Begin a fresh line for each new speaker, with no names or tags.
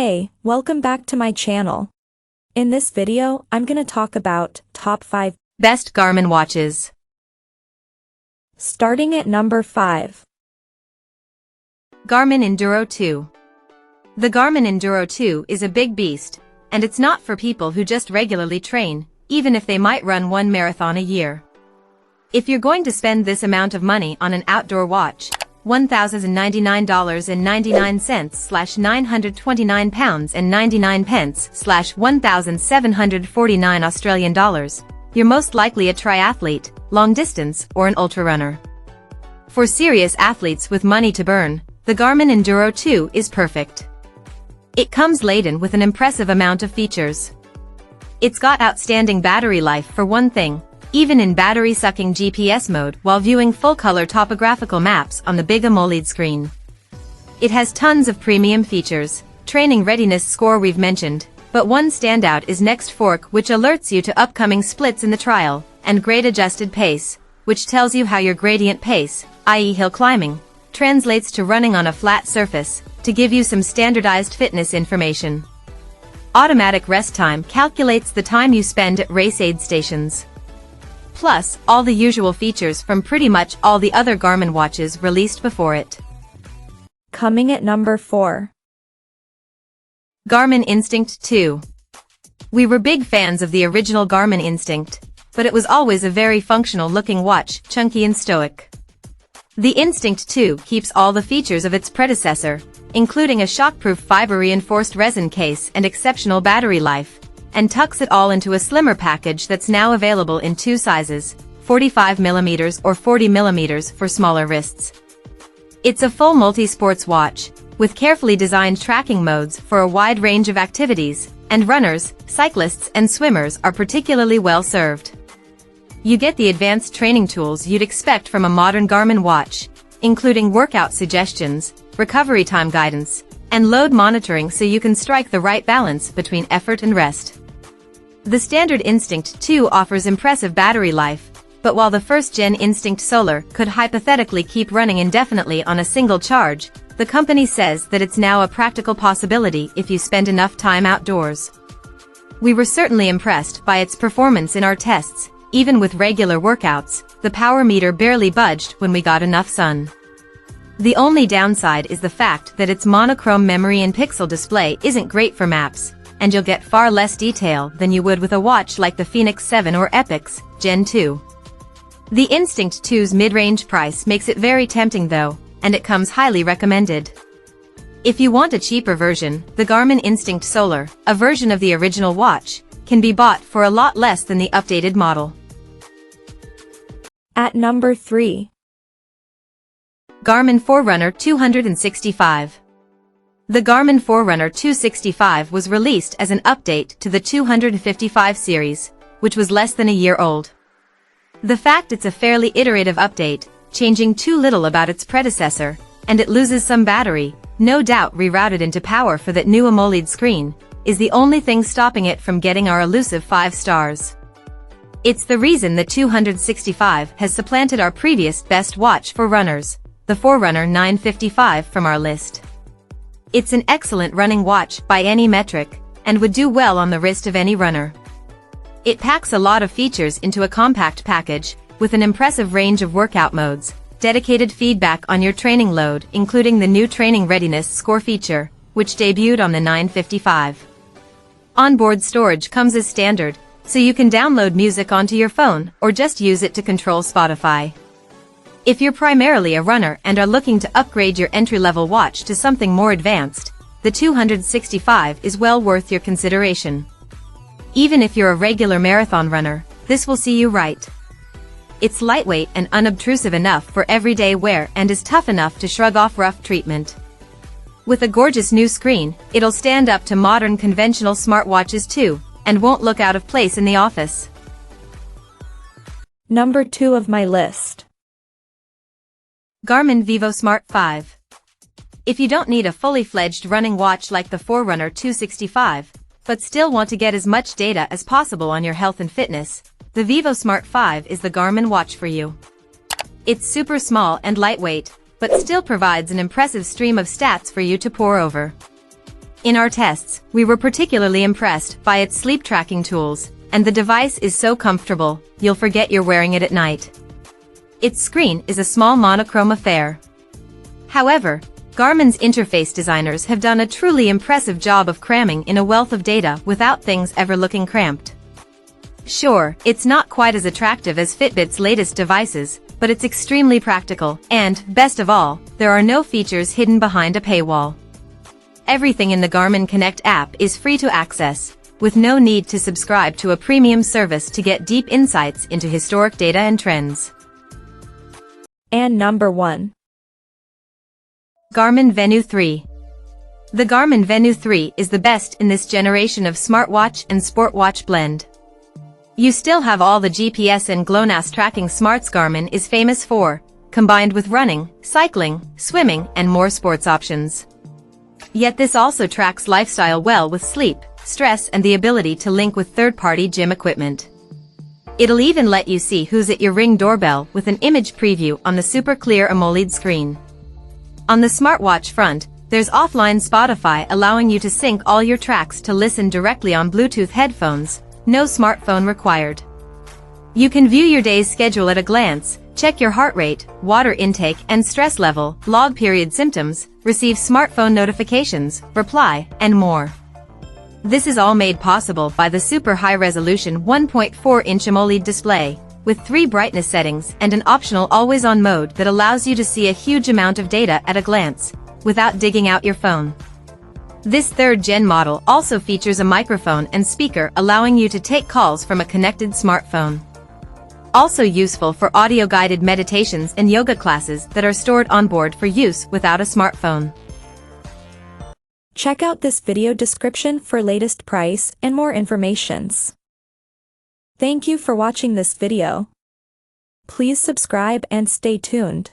Hey, welcome back to my channel. In this video, I'm gonna talk about top 5
best Garmin watches.
Starting at number 5.
Garmin Enduro 2. The Garmin Enduro 2 is a big beast, and it's not for people who just regularly train, even if they might run one marathon a year. If you're going to spend this amount of money on an outdoor watch, £1,099.99/£929.99 Australian dollars, you're most likely a triathlete, long distance, or an ultrarunner. For serious athletes with money to burn, the Garmin Enduro 2 is perfect. It comes laden with an impressive amount of features. It's got outstanding battery life for one thing, even in battery-sucking GPS mode while viewing full-color topographical maps on the big AMOLED screen. It has tons of premium features, training readiness score we've mentioned, but one standout is Next Fork, which alerts you to upcoming splits in the trial, and Grade Adjusted Pace, which tells you how your gradient pace, i.e. hill climbing, translates to running on a flat surface, to give you some standardized fitness information. Automatic rest time calculates the time you spend at race aid stations. Plus, all the usual features from pretty much all the other Garmin watches released before it.
Coming at number 4.
Garmin Instinct 2. We were big fans of the original Garmin Instinct, but it was always a very functional-looking watch, chunky and stoic. The Instinct 2 keeps all the features of its predecessor, including a shockproof fiber-reinforced resin case and exceptional battery life, and tucks it all into a slimmer package that's now available in two sizes, 45mm or 40mm for smaller wrists. It's a full multi-sports watch, with carefully designed tracking modes for a wide range of activities, and runners, cyclists and swimmers are particularly well served. You get the advanced training tools you'd expect from a modern Garmin watch, including workout suggestions, recovery time guidance, and load monitoring so you can strike the right balance between effort and rest. The standard Instinct 2 offers impressive battery life, but while the first-gen Instinct Solar could hypothetically keep running indefinitely on a single charge, the company says that it's now a practical possibility if you spend enough time outdoors. We were certainly impressed by its performance in our tests. Even with regular workouts, the power meter barely budged when we got enough sun. The only downside is the fact that its monochrome memory and pixel display isn't great for maps, and you'll get far less detail than you would with a watch like the Fenix 7 or Epix Gen 2. The Instinct 2's mid-range price makes it very tempting though, and it comes highly recommended. If you want a cheaper version, the Garmin Instinct Solar, a version of the original watch, can be bought for a lot less than the updated model.
At number 3.
Garmin Forerunner 265. The Garmin Forerunner 265 was released as an update to the 255 series, which was less than a year old. The fact it's a fairly iterative update, changing too little about its predecessor, and it loses some battery, no doubt rerouted into power for that new AMOLED screen, is the only thing stopping it from getting our elusive 5 stars. It's the reason the 265 has supplanted our previous best watch for runners, the Forerunner 955 from our list. It's an excellent running watch by any metric, and would do well on the wrist of any runner. It packs a lot of features into a compact package, with an impressive range of workout modes, dedicated feedback on your training load including the new training readiness score feature, which debuted on the 955. Onboard storage comes as standard, so you can download music onto your phone or just use it to control Spotify. If you're primarily a runner and are looking to upgrade your entry-level watch to something more advanced, the 265 is well worth your consideration. Even if you're a regular marathon runner, this will see you right. It's lightweight and unobtrusive enough for everyday wear and is tough enough to shrug off rough treatment. With a gorgeous new screen, it'll stand up to modern conventional smartwatches too, and won't look out of place in the office.
Number 2 of my list.
Garmin Vivosmart 5. If you don't need a fully fledged running watch like the Forerunner 265, but still want to get as much data as possible on your health and fitness, the Vivosmart 5 is the Garmin watch for you. It's super small and lightweight, but still provides an impressive stream of stats for you to pore over. In our tests, we were particularly impressed by its sleep tracking tools, and the device is so comfortable, you'll forget you're wearing it at night. Its screen is a small monochrome affair. However, Garmin's interface designers have done a truly impressive job of cramming in a wealth of data without things ever looking cramped. Sure, it's not quite as attractive as Fitbit's latest devices, but it's extremely practical, and, best of all, there are no features hidden behind a paywall. Everything in the Garmin Connect app is free to access, with no need to subscribe to a premium service to get deep insights into historic data and trends.
And number 1.
Garmin Venue 3. The Garmin Venue 3 is the best in this generation of smartwatch and sportwatch blend. You still have all the GPS and GLONASS tracking smarts Garmin is famous for, combined with running, cycling, swimming, and more sports options. Yet this also tracks lifestyle well with sleep, stress, and the ability to link with third-party gym equipment. It'll even let you see who's at your Ring doorbell with an image preview on the super clear AMOLED screen. On the smartwatch front, there's offline Spotify allowing you to sync all your tracks to listen directly on Bluetooth headphones, no smartphone required. You can view your day's schedule at a glance, check your heart rate, water intake and stress level, log period symptoms, receive smartphone notifications, reply, and more. This is all made possible by the super high-resolution 1.4-inch AMOLED display, with 3 brightness settings and an optional always-on mode that allows you to see a huge amount of data at a glance, without digging out your phone. This 3rd-gen model also features a microphone and speaker allowing you to take calls from a connected smartphone. Also useful for audio-guided meditations and yoga classes that are stored on board for use without a smartphone.
Check out this video description for latest price and more informations. Thank you for watching this video. Please subscribe and stay tuned.